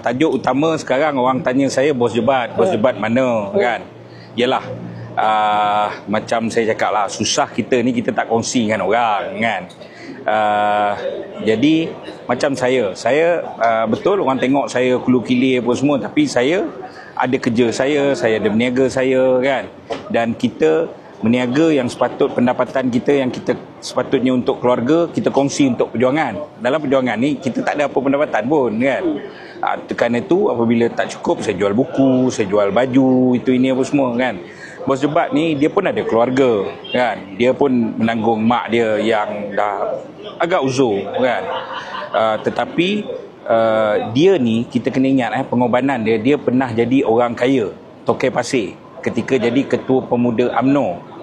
tajuk utama sekarang orang tanya saya bos debat mana kan. Yalah, macam saya cakap lah, susah kita ni kita tak kongsi dengan orang kan. Jadi macam saya betul orang tengok saya kulu kilir apa semua, tapi saya ada kerja saya ada berniaga saya kan. Dan kita berniaga yang pendapatan kita yang kita sepatutnya untuk keluarga, kita kongsi untuk perjuangan. Dalam perjuangan ni kita tak ada apa pendapatan pun kan. Kerana itu apabila tak cukup, saya jual buku, saya jual baju, itu ini apa semua kan. Bos debat ni dia pun ada keluarga kan. Dia pun menanggung mak dia yang dah agak uzur kan. Tetapi dia ni kita kena ingat pengorbanan dia pernah jadi orang kaya, Tokai Pasir, ketika jadi ketua pemuda UMNO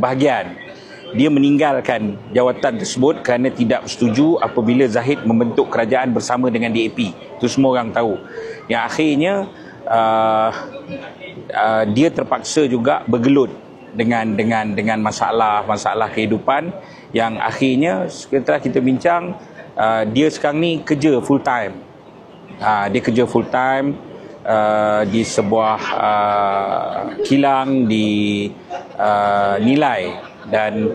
bahagian. Dia meninggalkan jawatan tersebut kerana tidak setuju apabila Zahid membentuk kerajaan bersama dengan DAP. Itu semua orang tahu. Yang akhirnya dia terpaksa juga bergelut dengan masalah kehidupan, yang akhirnya setelah kita bincang, dia sekarang ni kerja full time. Dia kerja full time di sebuah kilang di Nilai, dan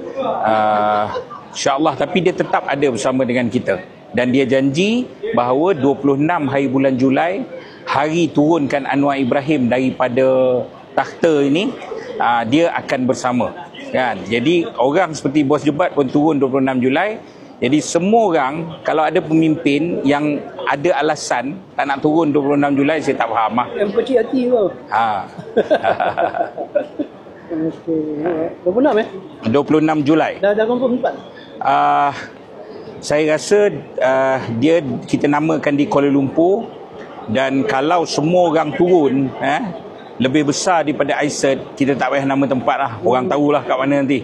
insya-Allah, tapi dia tetap ada bersama dengan kita, dan dia janji bahawa 26 hari bulan Julai, hari turunkan Anwar Ibrahim daripada takhta ini, dia akan bersama kan. Jadi orang seperti bos debat pun turun 26 Julai. Jadi semua orang, kalau ada pemimpin yang ada alasan tak nak turun 26 Julai, saya tak faham lah. Yang kecil hati tu. Okay. 26 Julai. Dah confirm tempat? Saya rasa kita namakan di Kuala Lumpur, dan kalau semua orang turun lebih besar daripada ISET, kita tak payah nama tempat lah. Orang tahulah kat mana nanti.